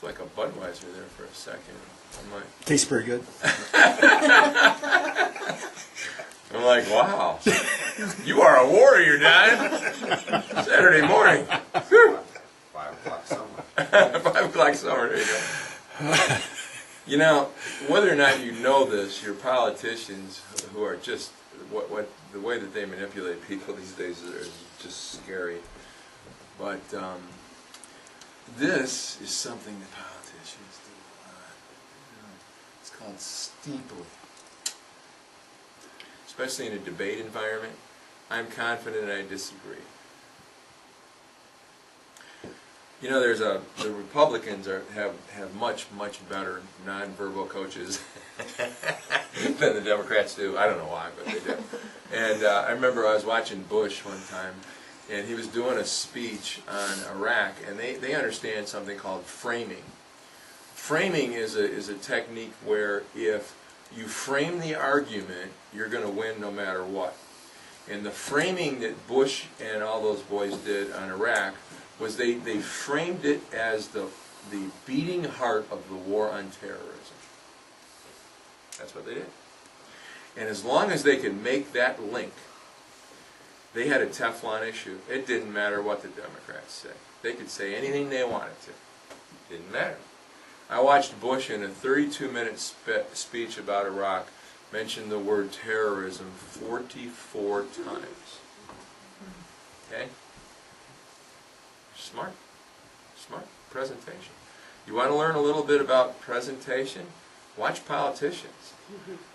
looked like a Budweiser there for a second. I'm like, Tastes pretty good. I'm like, wow, you are a warrior, Don. Saturday morning. Whew. 5 o'clock somewhere. 5 o'clock summer, there you go. You know, whether or not you know this, your politicians who are just, the way that they manipulate people these days is just scary. But this is something that politicians do a lot. It's called steepling. Especially in a debate environment, I'm confident I disagree. You know, the Republicans have much better nonverbal coaches than the Democrats do. I don't know why, but they do. And I remember I was watching Bush one time, and he was doing a speech on Iraq, and they understand something called framing. Framing is a technique where if you frame the argument, you're going to win no matter what. And the framing that Bush and all those boys did on Iraq was they framed it as the beating heart of the war on terrorism. That's what they did. And as long as they could make that link, they had a Teflon issue. It didn't matter what the Democrats said. They could say anything they wanted to. It didn't matter. I watched Bush in a 32-minute speech about Iraq mention the word terrorism 44 times. Okay? Smart. Smart presentation. You want to learn a little bit about presentation? Watch politicians.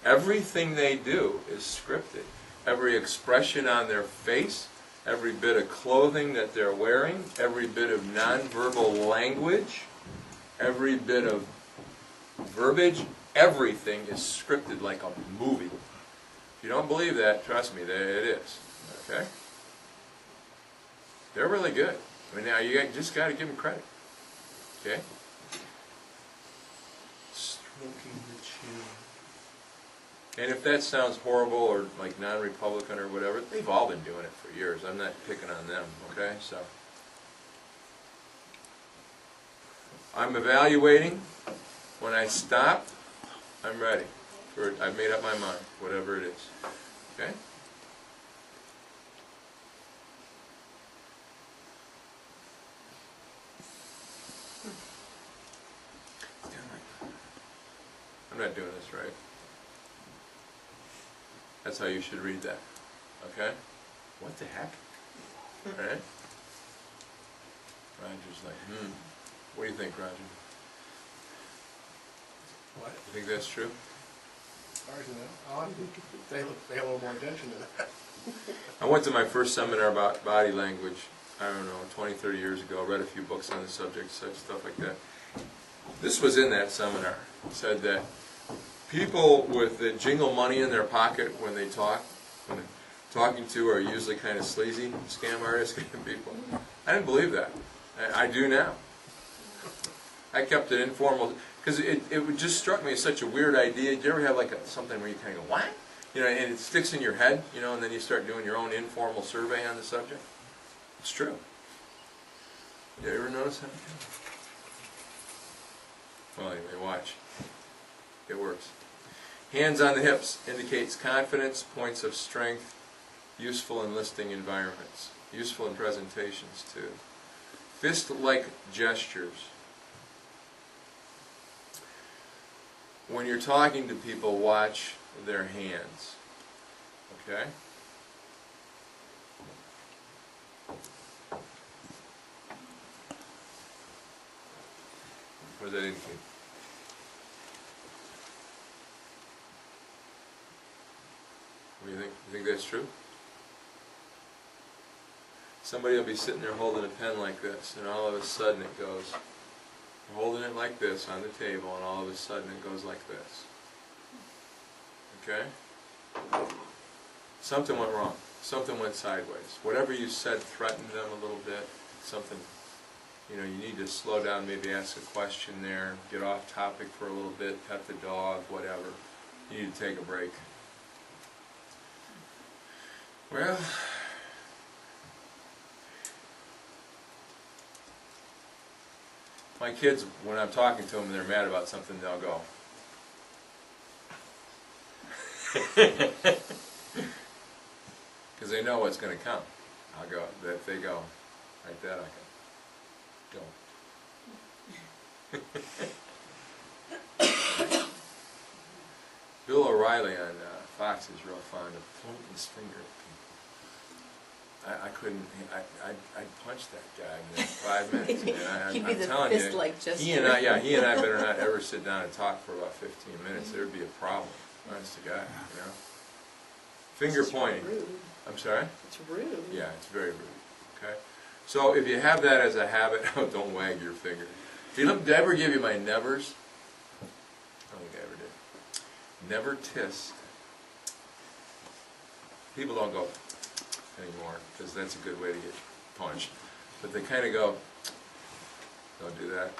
Everything they do is scripted. Every expression on their face, every bit of clothing that they're wearing, every bit of nonverbal language, every bit of verbiage, everything is scripted like a movie. If you don't believe that, trust me, it is. Okay? They're really good. I mean, now just got to give them credit. Okay? Stroking the chin. And if that sounds horrible or like non-Republican or whatever, they've all been doing it for years. I'm not picking on them. Okay? So I'm evaluating. When I stop, I'm ready. I've made up my mind, whatever it is. Okay? I'm not doing this right. That's how you should read that. Okay? What the heck? Alright? Roger's like, What do you think, Roger? What? You think that's true? Ours and them. I'll have to pay a little more attention to that. I went to my first seminar about body language, I don't know, 20, 30 years ago. I read a few books on the subject, such stuff like that. This was in that seminar. It said that people with the jingle money in their pocket when they talk, when they're talking to, are usually kind of sleazy scam artist kind of people. I didn't believe that. I do now. I kept it informal because it just struck me as such a weird idea. Do you ever have like something where you kind of go, what? You know, and it sticks in your head, you know, and then you start doing your own informal survey on the subject? It's true. You ever notice that? Well, anyway, watch. It works. Hands on the hips indicates confidence, points of strength, useful in listing environments, useful in presentations too. Fist-like gestures. When you're talking to people, watch their hands. Okay? What does that indicate? What do you think? You think that's true? Somebody will be sitting there holding a pen like this, and all of a sudden it goes, holding it like this on the table, and all of a sudden it goes like this. Okay? Something went wrong. Something went sideways. Whatever you said threatened them a little bit. Something, you know, you need to slow down, maybe ask a question there, get off topic for a little bit, pet the dog, whatever. You need to take a break. Well, My kids, when I'm talking to them and they're mad about something, they'll go. Because they know what's going to come. I'll go, if they go like that, I go. Bill O'Reilly on Fox is real fond of pointing his finger at people. I couldn't, I'd punch that guy in 5 minutes. Man. He'd be I'm the telling you, fist-like gesture. he and I better not ever sit down and talk for about 15 minutes. There'd be a problem. Honest to God, you know. Finger It's pointing. rude. I'm sorry? It's rude. Yeah, it's very rude. Okay? So if you have that as a habit, don't wag your finger. Did I ever give you my nevers? I don't think I ever did. Never tisk. People don't go anymore, because that's a good way to get punched. But they kind of go, don't do that.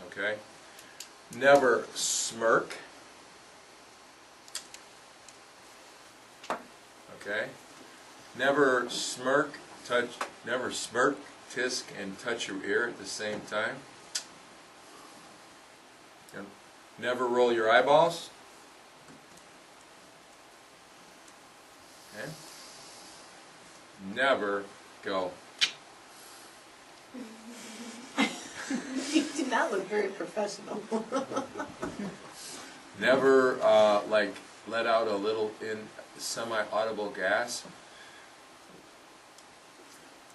Okay? Never smirk. Okay? Never smirk, tisk, and touch your ear at the same time. And never roll your eyeballs. Okay? Never go. You do not look very professional. Never, like, let out a little semi-audible gasp.